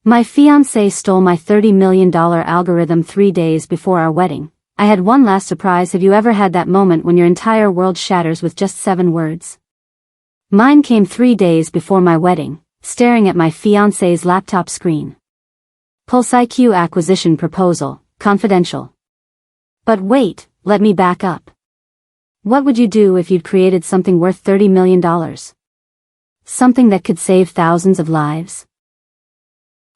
My fiancé stole my $30 million algorithm 3 days before our wedding. I had one last surprise. Have you ever had that moment when your entire world shatters with just 7 words? Mine came 3 days before my wedding, staring at my fiancé's laptop screen. PulseIQ acquisition proposal, confidential. But wait, let me back up. What would you do if you'd created something worth $30 million? Something that could save thousands of lives?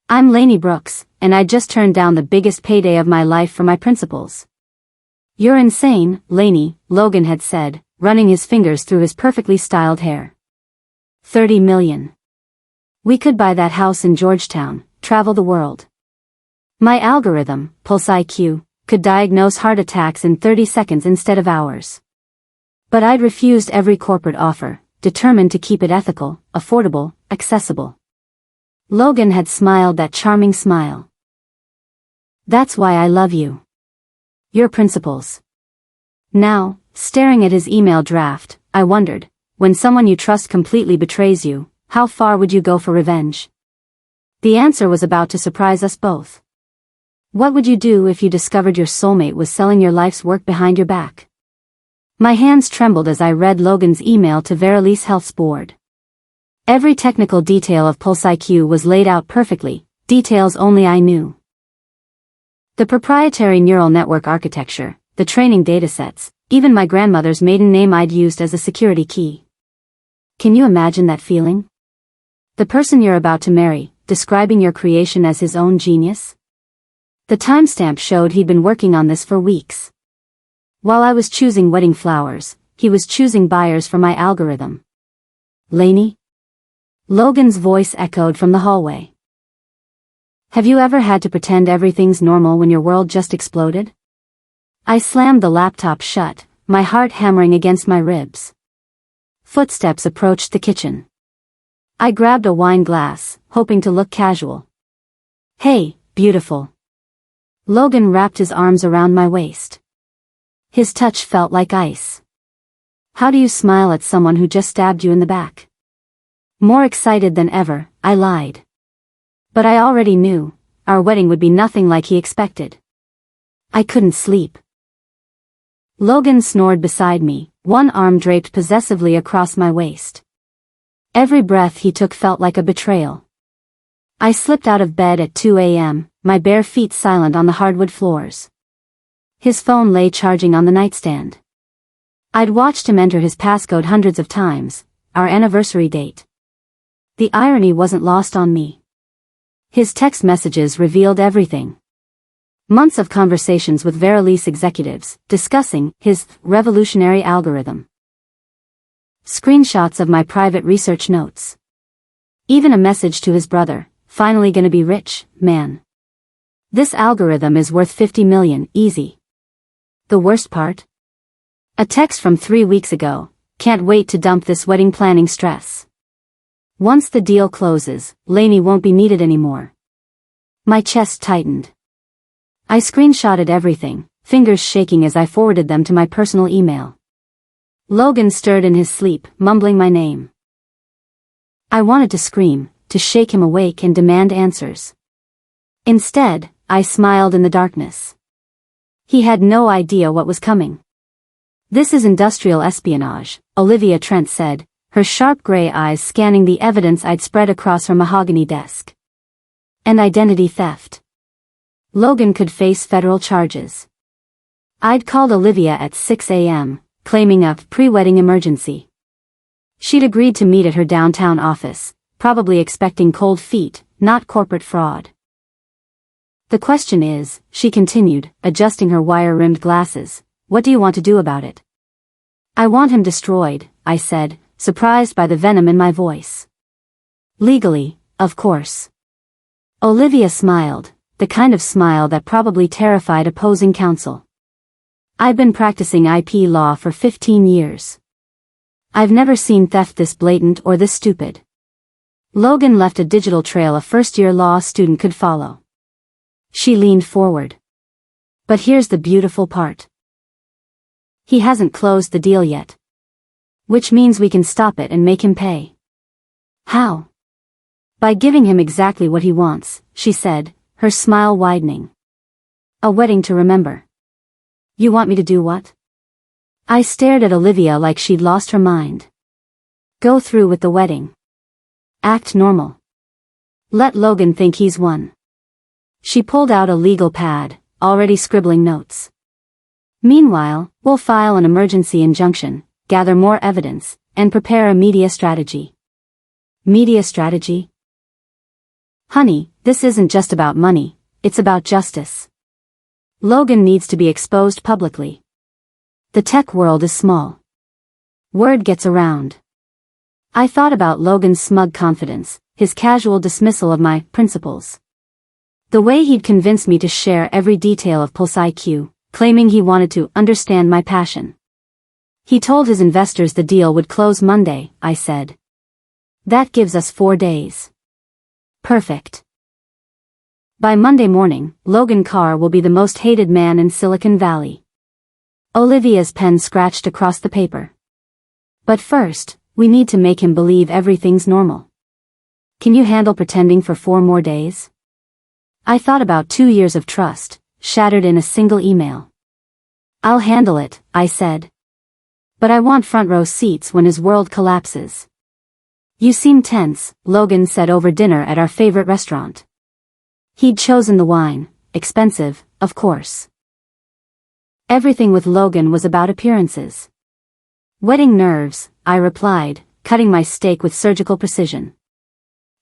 I'm Laney Brooks, and I just turned down the biggest payday of my life for my principles. You're insane, Laney, Logan had said, running his fingers through his perfectly styled hair. 30 million. We could buy that house in Georgetown, travel the world. My algorithm, PulseIQ, could diagnose heart attacks in 30 seconds instead of hours. But I'd refused every corporate offer, determined to keep it ethical, affordable, accessible. Logan had smiled that charming smile. That's why I love you. Your principles. Now, staring at his email draft, I wondered, when someone you trust completely betrays you, how far would you go for revenge? The answer was about to surprise us both. What would you do if you discovered your soulmate was selling your life's work behind your back? My hands trembled as I read Logan's email to Verili's Health's board. Every technical detail of PulseIQ was laid out perfectly, details only I knew. The proprietary neural network architecture, the training datasets, even my grandmother's maiden name I'd used as a security key. Can you imagine that feeling? The person you're about to marry, describing your creation as his own genius? The timestamp showed he'd been working on this for weeks. While I was choosing wedding flowers, he was choosing buyers for my algorithm. Laney? Logan's voice echoed from the hallway. Have you ever had to pretend everything's normal when your world just exploded? I slammed the laptop shut, my heart hammering against my ribs. Footsteps approached the kitchen. I grabbed a wine glass, hoping to look casual. Hey, beautiful. Logan wrapped his arms around my waist. His touch felt like ice. How do you smile at someone who just stabbed you in the back? More excited than ever, I lied. But I already knew, our wedding would be nothing like he expected. I couldn't sleep. Logan snored beside me, one arm draped possessively across my waist. Every breath he took felt like a betrayal. I slipped out of bed at 2 a.m., my bare feet silent on the hardwood floors. His phone lay charging on the nightstand. I'd watched him enter his passcode hundreds of times, our anniversary date. The irony wasn't lost on me. His text messages revealed everything. Months of conversations with Verili's executives, discussing his revolutionary algorithm. Screenshots of my private research notes. Even a message to his brother, finally gonna be rich, man. This algorithm is worth 50 million, easy. The worst part? A text from 3 weeks ago, can't wait to dump this wedding planning stress. Once the deal closes, Laney won't be needed anymore. My chest tightened. I screenshotted everything, fingers shaking as I forwarded them to my personal email. Logan stirred in his sleep, mumbling my name. I wanted to scream, to shake him awake and demand answers. Instead, I smiled in the darkness. He had no idea what was coming. This is industrial espionage, Olivia Trent said, her sharp gray eyes scanning the evidence I'd spread across her mahogany desk. And identity theft. Logan could face federal charges. I'd called Olivia at 6 a.m., claiming a pre-wedding emergency. She'd agreed to meet at her downtown office, probably expecting cold feet, not corporate fraud. The question is, she continued, adjusting her wire-rimmed glasses, what do you want to do about it? I want him destroyed, I said, surprised by the venom in my voice. Legally, of course. Olivia smiled, the kind of smile that probably terrified opposing counsel. I've been practicing IP law for 15 years. I've never seen theft this blatant or this stupid. Logan left a digital trail a first-year law student could follow. She leaned forward. But here's the beautiful part. He hasn't closed the deal yet. Which means we can stop it and make him pay. How? By giving him exactly what he wants, she said, her smile widening. A wedding to remember. You want me to do what? I stared at Olivia like she'd lost her mind. Go through with the wedding. Act normal. Let Logan think he's won. She pulled out a legal pad, already scribbling notes. Meanwhile, we'll file an emergency injunction, gather more evidence, and prepare a media strategy. Media strategy? Honey, this isn't just about money, it's about justice. Logan needs to be exposed publicly. The tech world is small. Word gets around. I thought about Logan's smug confidence, his casual dismissal of my principles. The way he'd convinced me to share every detail of Pulse IQ, claiming he wanted to understand my passion. He told his investors the deal would close Monday, I said. That gives us 4 days. Perfect. By Monday morning, Logan Carr will be the most hated man in Silicon Valley. Olivia's pen scratched across the paper. But first, we need to make him believe everything's normal. Can you handle pretending for 4 more days? I thought about 2 years of trust, shattered in a single email. I'll handle it, I said. But I want front row seats when his world collapses. You seem tense, Logan said over dinner at our favorite restaurant. He'd chosen the wine, expensive, of course. Everything with Logan was about appearances. Wedding nerves, I replied, cutting my steak with surgical precision.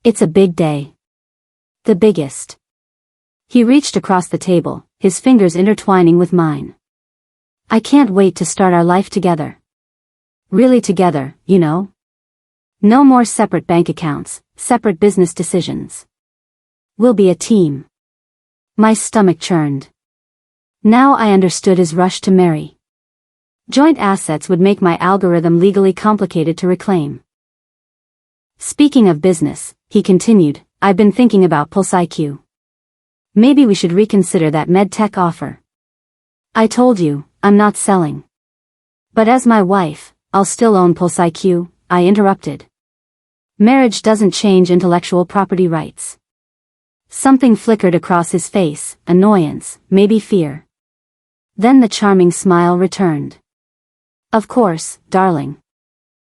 It's a big day. The biggest. He reached across the table, his fingers intertwining with mine. I can't wait to start our life together. Really together, you know? No more separate bank accounts, separate business decisions. We'll be a team. My stomach churned. Now I understood his rush to marry. Joint assets would make my algorithm legally complicated to reclaim. Speaking of business, he continued, I've been thinking about Pulse IQ. Maybe we should reconsider that medtech offer. I told you, I'm not selling. But as my wife, I'll still own Pulse IQ, I interrupted. Marriage doesn't change intellectual property rights. Something flickered across his face, annoyance, maybe fear. Then the charming smile returned. Of course, darling.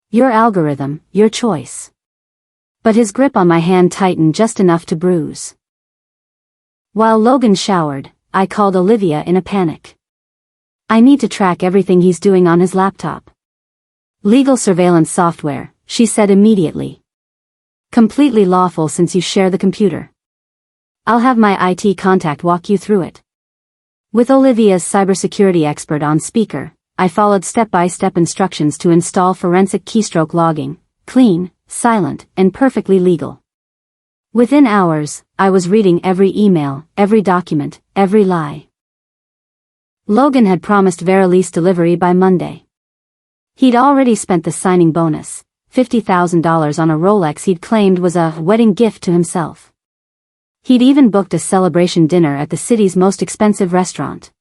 Your algorithm, your choice. But his grip on my hand tightened just enough to bruise. While Logan showered, I called Olivia in a panic. I need to track everything he's doing on his laptop. Legal surveillance software, she said immediately. Completely lawful since you share the computer. I'll have my IT contact walk you through it. With Olivia's cybersecurity expert on speaker, I followed step-by-step instructions to install forensic keystroke logging, clean, silent, and perfectly legal. Within hours, I was reading every email, every document, every lie. Logan had promised Verilease delivery by Monday. He'd already spent the signing bonus, $50,000 on a Rolex he'd claimed was a wedding gift to himself. He'd even booked a celebration dinner at the city's most expensive restaurant.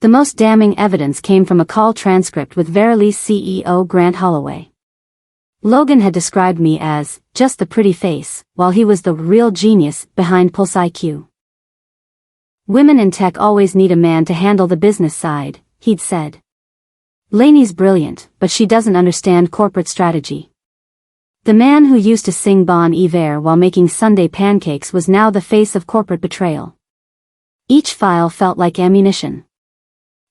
The most damning evidence came from a call transcript with Verilease CEO Grant Holloway. Logan had described me as just the pretty face, while he was the real genius behind Pulse IQ. Women in tech always need a man to handle the business side, he'd said. Laney's brilliant, but she doesn't understand corporate strategy. The man who used to sing Bon Iver while making Sunday pancakes was now the face of corporate betrayal. Each file felt like ammunition.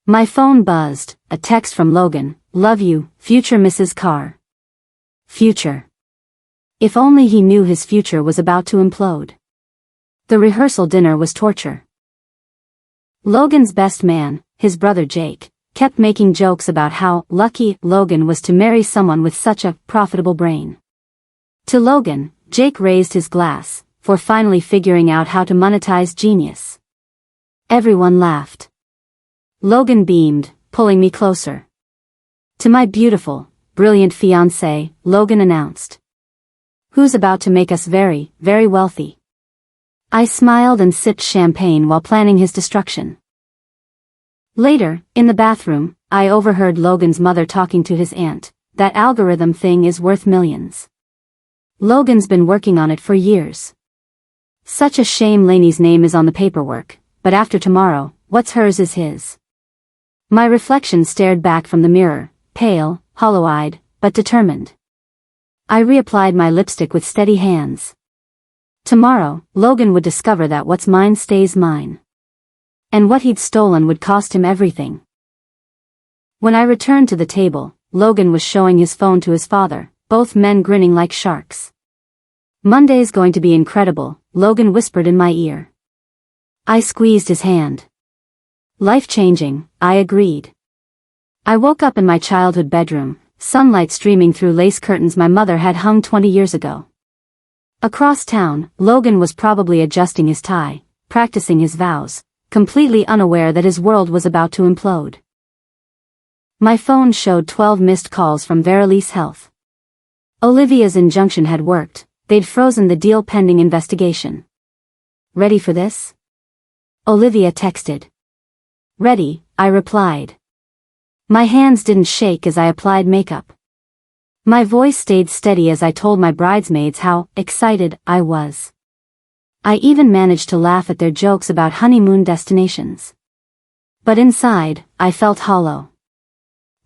My phone buzzed, a text from Logan, love you, future Mrs. Carr. Future. If only he knew his future was about to implode. The rehearsal dinner was torture. Logan's best man, his brother Jake, kept making jokes about how lucky Logan was to marry someone with such a profitable brain. To Logan, Jake raised his glass, for finally figuring out how to monetize genius. Everyone laughed. Logan beamed, pulling me closer. To my beautiful, brilliant fiancé, Logan announced. Who's about to make us very, very wealthy. I smiled and sipped champagne while planning his destruction. Later, in the bathroom, I overheard Logan's mother talking to his aunt. That algorithm thing is worth millions. Logan's been working on it for years. Such a shame Laney's name is on the paperwork, but after tomorrow, what's hers is his. My reflection stared back from the mirror, pale, hollow-eyed, but determined. I reapplied my lipstick with steady hands. Tomorrow, Logan would discover that what's mine stays mine. And what he'd stolen would cost him everything. When I returned to the table, Logan was showing his phone to his father, both men grinning like sharks. Monday's going to be incredible, Logan whispered in my ear. I squeezed his hand. Life-changing, I agreed. I woke up in my childhood bedroom, sunlight streaming through lace curtains my mother had hung 20 years ago. Across town, Logan was probably adjusting his tie, practicing his vows, completely unaware that his world was about to implode. My phone showed 12 missed calls from Verili's Health. Olivia's injunction had worked, they'd frozen the deal pending investigation. Ready for this? Olivia texted. Ready, I replied. My hands didn't shake as I applied makeup. My voice stayed steady as I told my bridesmaids how excited I was. I even managed to laugh at their jokes about honeymoon destinations. But inside, I felt hollow.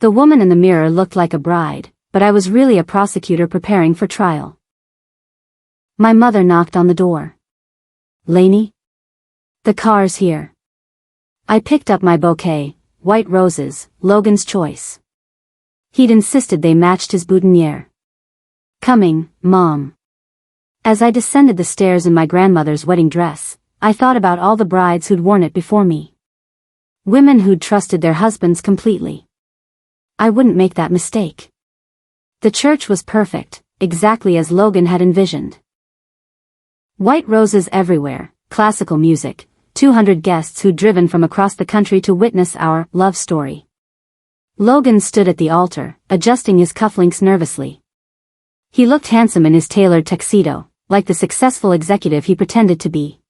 The woman in the mirror looked like a bride, but I was really a prosecutor preparing for trial. My mother knocked on the door. Laney? The car's here. I picked up my bouquet, white roses, Logan's choice. He'd insisted they matched his boutonniere. Coming, Mom. As I descended the stairs in my grandmother's wedding dress, I thought about all the brides who'd worn it before me. Women who'd trusted their husbands completely. I wouldn't make that mistake. The church was perfect, exactly as Logan had envisioned. White roses everywhere, classical music, 200 guests who'd driven from across the country to witness our love story. Logan stood at the altar, adjusting his cufflinks nervously. He looked handsome in his tailored tuxedo, like the successful executive he pretended to be.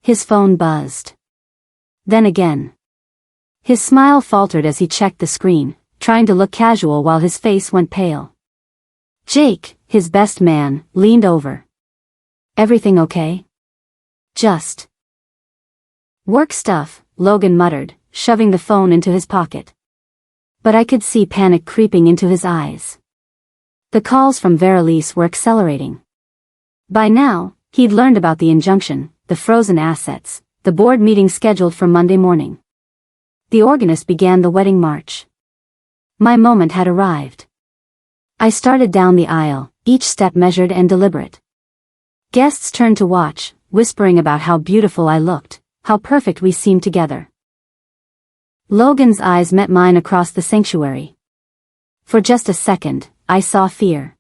His phone buzzed. Then again. His smile faltered as he checked the screen, trying to look casual while his face went pale. Jake, his best man, leaned over. Everything okay? Just work stuff, Logan muttered, shoving the phone into his pocket. But I could see panic creeping into his eyes. The calls from Verili's were accelerating. By now, he'd learned about the injunction, the frozen assets, the board meeting scheduled for Monday morning. The organist began the wedding march. My moment had arrived. I started down the aisle, each step measured and deliberate. Guests turned to watch, whispering about how beautiful I looked, how perfect we seemed together. Logan's eyes met mine across the sanctuary. For just a second, I saw fear.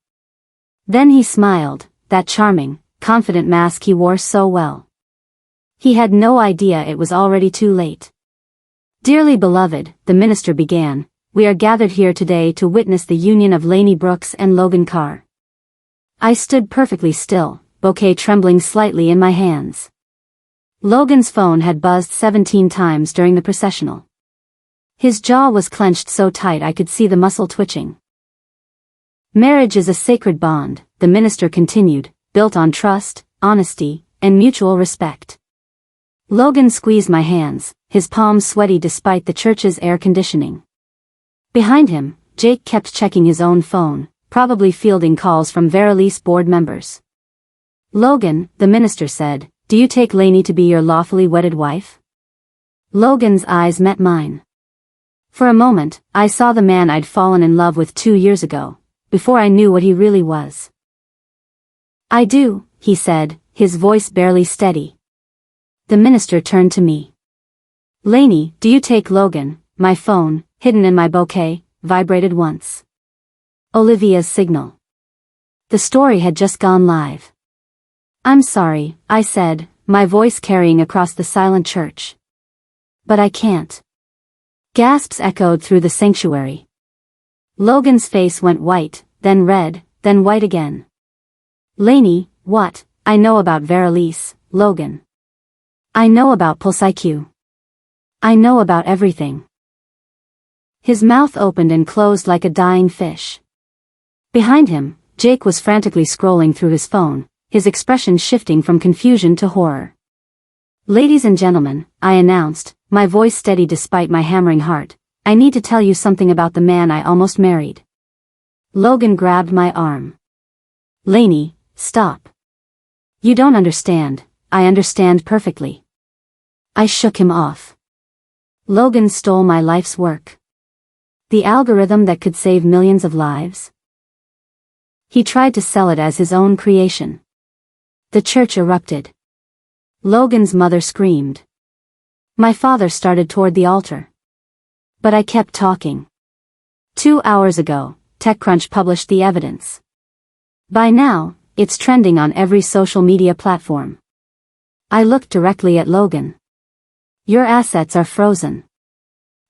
Then he smiled, that charming, confident mask he wore so well. He had no idea it was already too late. Dearly beloved, the minister began, we are gathered here today to witness the union of Laney Brooks and Logan Carr. I stood perfectly still, bouquet trembling slightly in my hands. Logan's phone had buzzed 17 times during the processional. His jaw was clenched so tight I could see the muscle twitching. Marriage is a sacred bond, the minister continued, built on trust, honesty, and mutual respect. Logan squeezed my hands, his palms sweaty despite the church's air conditioning. Behind him, Jake kept checking his own phone, probably fielding calls from Verili's board members. Logan, the minister said, do you take Laney to be your lawfully wedded wife? Logan's eyes met mine. For a moment, I saw the man I'd fallen in love with 2 years ago, before I knew what he really was. I do, he said, his voice barely steady. The minister turned to me. Laney, do you take Logan? My phone, hidden in my bouquet, vibrated once. Olivia's signal. The story had just gone live. I'm sorry, I said, my voice carrying across the silent church. But I can't. Gasps echoed through the sanctuary. Logan's face went white, then red, then white again. Laney, what? I know about Verili's, Logan. I know about Pulse IQ. I know about everything. His mouth opened and closed like a dying fish. Behind him, Jake was frantically scrolling through his phone, his expression shifting from confusion to horror. "Ladies and gentlemen," I announced, my voice steady despite my hammering heart, "I need to tell you something about the man I almost married." Logan grabbed my arm. "Laney, stop. You don't understand." "I understand perfectly." I shook him off. Logan stole my life's work. The algorithm that could save millions of lives. He tried to sell it as his own creation. The church erupted. Logan's mother screamed. My father started toward the altar. But I kept talking. 2 hours ago, TechCrunch published the evidence. By now, it's trending on every social media platform. I looked directly at Logan. "Your assets are frozen.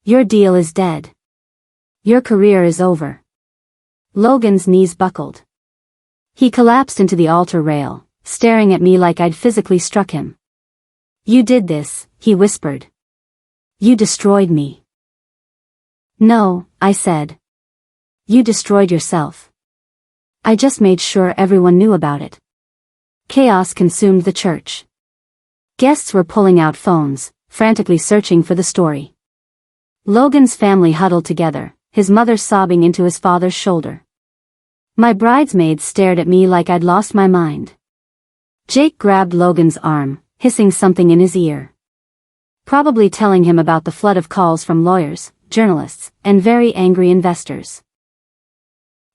Your deal is dead. Your career is over." Logan's knees buckled. He collapsed into the altar rail, staring at me like I'd physically struck him. "You did this," he whispered. "You destroyed me." "No," I said. "You destroyed yourself. I just made sure everyone knew about it." Chaos consumed the church. Guests were pulling out phones, frantically searching for the story. Logan's family huddled together, his mother sobbing into his father's shoulder. My bridesmaids stared at me like I'd lost my mind. Jake grabbed Logan's arm, hissing something in his ear. Probably telling him about the flood of calls from lawyers, journalists, and very angry investors.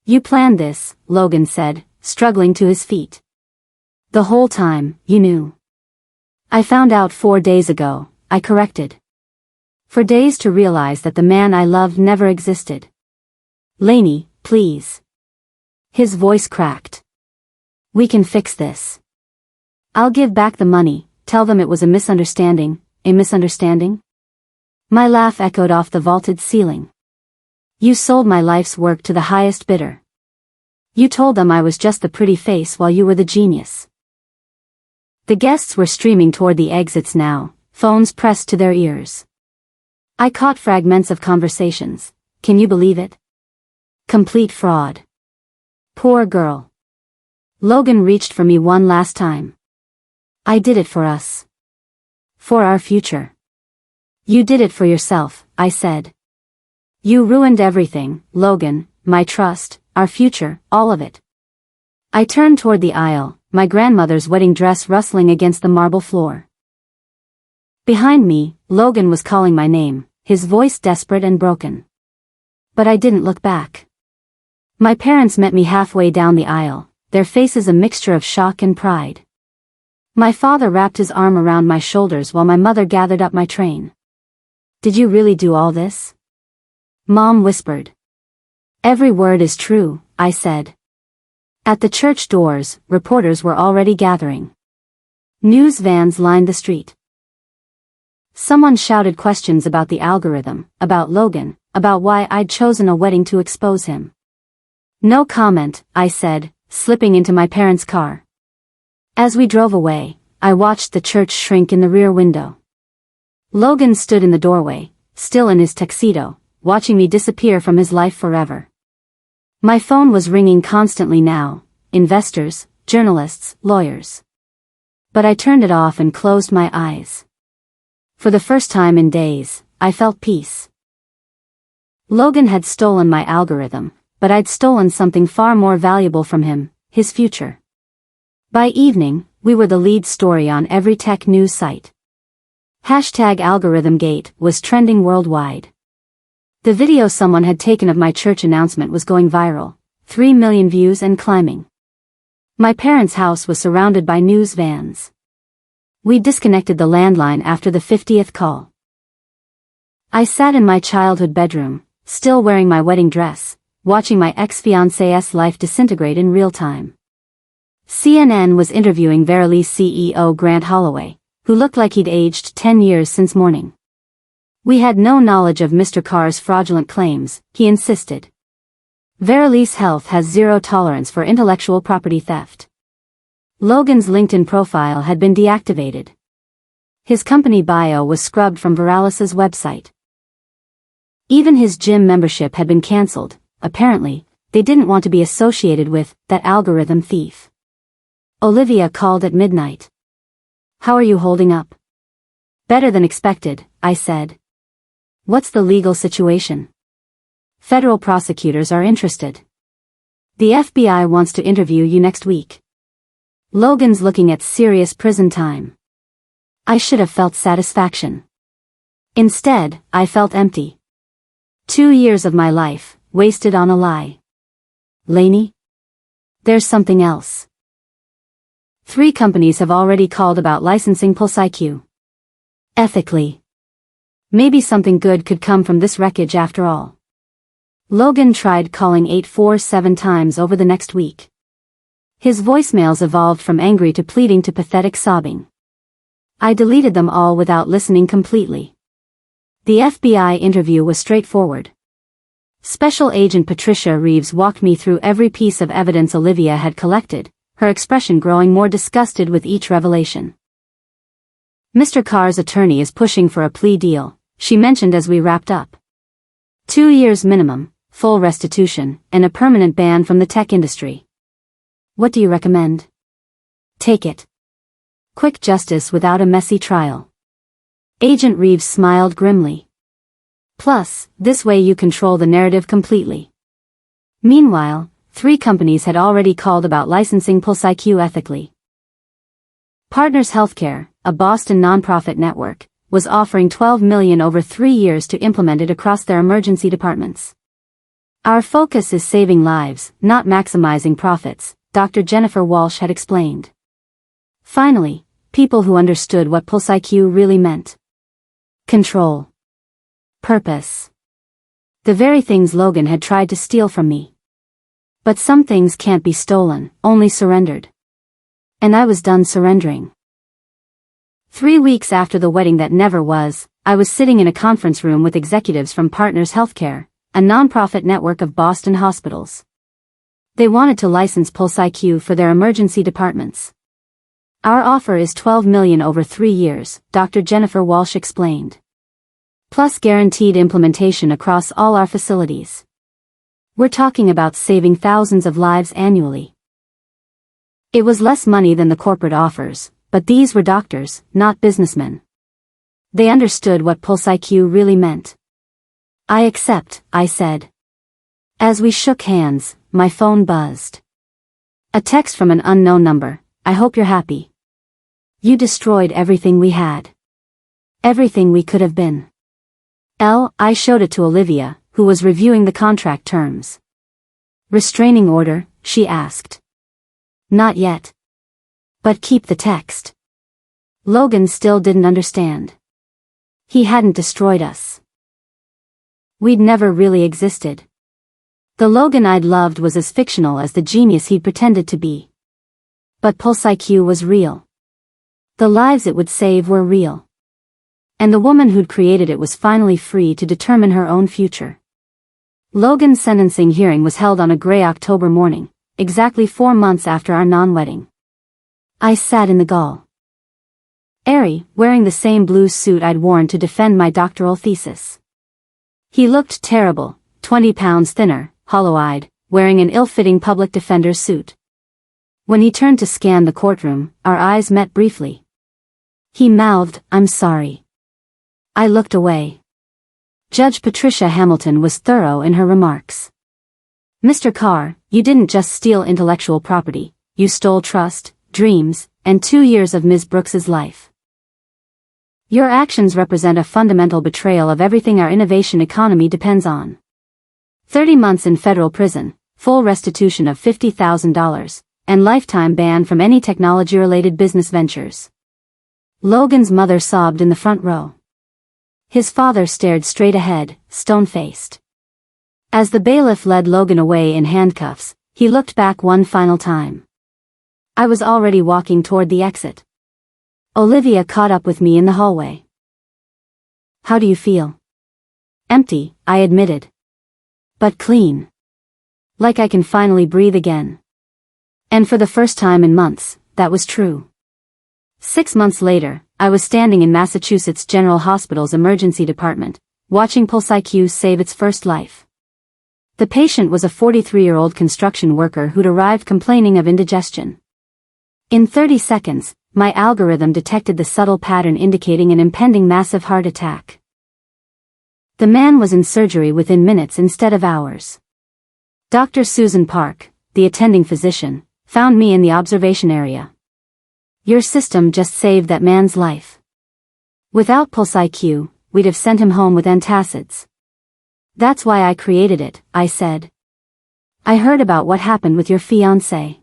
"You planned this," Logan said, struggling to his feet. "The whole time, you knew." "I found out 4 days ago," I corrected. "For days to realize that the man I loved never existed." "Laney, please." His voice cracked. "We can fix this. I'll give back the money, tell them it was a misunderstanding." "A misunderstanding?" My laugh echoed off the vaulted ceiling. "You sold my life's work to the highest bidder. You told them I was just the pretty face while you were the genius." The guests were streaming toward the exits now, phones pressed to their ears. I caught fragments of conversations. "Can you believe it? Complete fraud. Poor girl." Logan reached for me one last time. "I did it for us. For our future." "You did it for yourself," I said. "You ruined everything, Logan, my trust, our future, all of it." I turned toward the aisle, my grandmother's wedding dress rustling against the marble floor. Behind me, Logan was calling my name, his voice desperate and broken. But I didn't look back. My parents met me halfway down the aisle, their faces a mixture of shock and pride. My father wrapped his arm around my shoulders while my mother gathered up my train. "Did you really do all this?" Mom whispered. "Every word is true," I said. At the church doors, reporters were already gathering. News vans lined the street. Someone shouted questions about the algorithm, about Logan, about why I'd chosen a wedding to expose him. "No comment," I said, slipping into my parents' car. As we drove away, I watched the church shrink in the rear window. Logan stood in the doorway, still in his tuxedo, watching me disappear from his life forever. My phone was ringing constantly now, investors, journalists, lawyers. But I turned it off and closed my eyes. For the first time in days, I felt peace. Logan had stolen my algorithm, but I'd stolen something far more valuable from him, his future. By evening, we were the lead story on every tech news site. #AlgorithmGate was trending worldwide. The video someone had taken of my church announcement was going viral, 3 million views and climbing. My parents' house was surrounded by news vans. We disconnected the landline after the 50th call. I sat in my childhood bedroom, still wearing my wedding dress, watching my ex-fiancé's life disintegrate in real time. CNN was interviewing Verily CEO Grant Holloway, who looked like he'd aged 10 years since morning. "We had no knowledge of Mr. Carr's fraudulent claims," he insisted. "Verily's health has zero tolerance for intellectual property theft." Logan's LinkedIn profile had been deactivated. His company bio was scrubbed from Veralis's website. Even his gym membership had been cancelled, apparently, they didn't want to be associated with that algorithm thief. Olivia called at midnight. "How are you holding up?" "Better than expected," I said. "What's the legal situation?" "Federal prosecutors are interested. The FBI wants to interview you next week. Logan's looking at serious prison time." I should have felt satisfaction. Instead, I felt empty. 2 years of my life, wasted on a lie. "Laney? There's something else. 3 companies have already called about licensing PulseIQ. Ethically. Maybe something good could come from this wreckage after all." Logan tried calling 847 times over the next week. His voicemails evolved from angry to pleading to pathetic sobbing. I deleted them all without listening completely. The FBI interview was straightforward. Special Agent Patricia Reeves walked me through every piece of evidence Olivia had collected, her expression growing more disgusted with each revelation. "Mr. Carr's attorney is pushing for a plea deal," she mentioned as we wrapped up. 2 years minimum, full restitution, and a permanent ban from the tech industry. "What do you recommend?" "Take it. Quick justice without a messy trial." Agent Reeves smiled grimly. "Plus, this way you control the narrative completely." Meanwhile, 3 companies had already called about licensing PulseIQ ethically. Partners Healthcare, a Boston nonprofit network, was offering $12 million over 3 years to implement it across their emergency departments. "Our focus is saving lives, not maximizing profits," Dr. Jennifer Walsh had explained. Finally, people who understood what PulseIQ really meant. Control. Purpose. The very things Logan had tried to steal from me. But some things can't be stolen, only surrendered. And I was done surrendering. 3 weeks after the wedding that never was, I was sitting in a conference room with executives from Partners Healthcare, a nonprofit network of Boston hospitals. They wanted to license PulseIQ for their emergency departments. "Our offer is $12 million over 3 years, Dr. Jennifer Walsh explained. Plus guaranteed implementation across all our facilities. We're talking about saving thousands of lives annually." It was less money than the corporate offers, but these were doctors, not businessmen. They understood what PulseIQ really meant. "I accept," I said. As we shook hands, my phone buzzed. A text from an unknown number. "I hope you're happy. You destroyed everything we had. Everything we could have been." I showed it to Olivia, who was reviewing the contract terms. "Restraining order?" she asked. "Not yet. But keep the text." Logan still didn't understand. He hadn't destroyed us. We'd never really existed. The Logan I'd loved was as fictional as the genius he'd pretended to be. But PulseIQ was real. The lives it would save were real. And the woman who'd created it was finally free to determine her own future. Logan's sentencing hearing was held on a gray October morning, exactly 4 months after our non-wedding. I sat in the gall. Airy, wearing the same blue suit I'd worn to defend my doctoral thesis. He looked terrible, 20 pounds thinner, hollow-eyed, wearing an ill-fitting public defender's suit. When he turned to scan the courtroom, our eyes met briefly. He mouthed, "I'm sorry." I looked away. Judge Patricia Hamilton was thorough in her remarks. "Mr. Carr, you didn't just steal intellectual property, you stole trust, dreams, and 2 years of Ms. Brooks's life. Your actions represent a fundamental betrayal of everything our innovation economy depends on. 30 months in federal prison, full restitution of $50,000, and lifetime ban from any technology-related business ventures." Logan's mother sobbed in the front row. His father stared straight ahead, stone-faced. As the bailiff led Logan away in handcuffs, he looked back one final time. I was already walking toward the exit. Olivia caught up with me in the hallway. "How do you feel?" "Empty," I admitted. "But clean. Like I can finally breathe again." And for the first time in months, that was true. 6 months later, I was standing in Massachusetts General Hospital's emergency department, watching PulseIQ save its first life. The patient was a 43-year-old construction worker who'd arrived complaining of indigestion. In 30 seconds, my algorithm detected the subtle pattern indicating an impending massive heart attack. The man was in surgery within minutes instead of hours. Dr. Susan Park, the attending physician, found me in the observation area. Your system just saved that man's life. Without Pulse IQ, we'd have sent him home with antacids. That's why I created it, I said. I heard about what happened with your fiancé.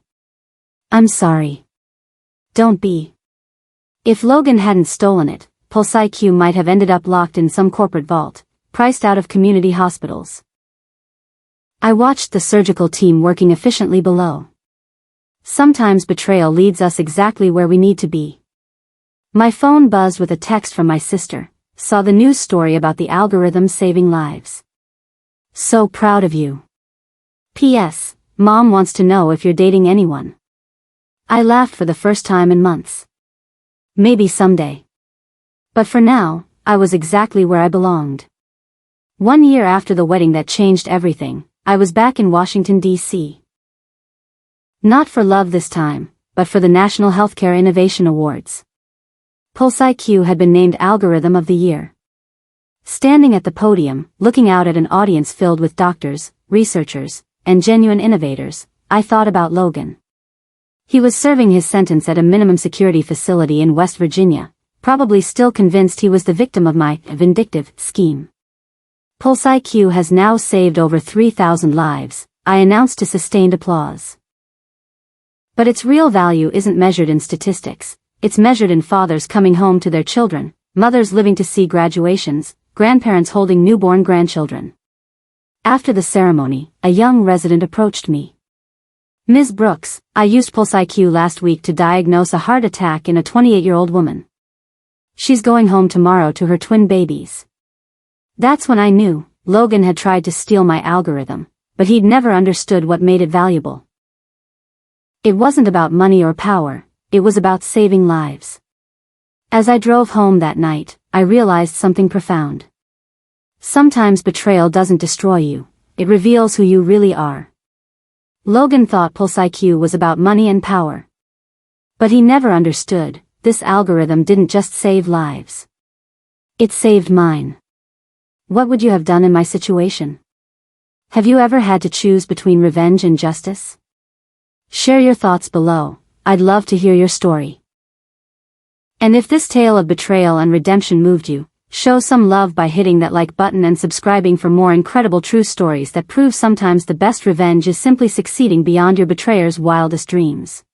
I'm sorry. Don't be. If Logan hadn't stolen it, Pulse IQ might have ended up locked in some corporate vault, priced out of community hospitals. I watched the surgical team working efficiently below. Sometimes betrayal leads us exactly where we need to be. My phone buzzed with a text from my sister. Saw the news story about the algorithm saving lives. So proud of you. P.S. Mom wants to know if you're dating anyone. I laughed for the first time in months. Maybe someday. But for now, I was exactly where I belonged. 1 year after the wedding that changed everything, I was back in Washington, D.C. Not for love this time, but for the National Healthcare Innovation Awards. Pulse IQ had been named Algorithm of the Year. Standing at the podium, looking out at an audience filled with doctors, researchers, and genuine innovators, I thought about Logan. He was serving his sentence at a minimum security facility in West Virginia, probably still convinced he was the victim of my vindictive scheme. Pulse IQ has now saved over 3,000 lives, I announced to sustained applause. But its real value isn't measured in statistics. It's measured in fathers coming home to their children, mothers living to see graduations, grandparents holding newborn grandchildren. After the ceremony, a young resident approached me. Ms. Brooks, I used Pulse IQ last week to diagnose a heart attack in a 28-year-old woman. She's going home tomorrow to her twin babies. That's when I knew Logan had tried to steal my algorithm, but he'd never understood what made it valuable. It wasn't about money or power. It was about saving lives. As I drove home that night, I realized something profound. Sometimes betrayal doesn't destroy you, it reveals who you really are. Logan thought Pulse IQ was about money and power. But he never understood, this algorithm didn't just save lives. It saved mine. What would you have done in my situation? Have you ever had to choose between revenge and justice? Share your thoughts below. I'd love to hear your story. And if this tale of betrayal and redemption moved you, show some love by hitting that like button and subscribing for more incredible true stories that prove sometimes the best revenge is simply succeeding beyond your betrayer's wildest dreams.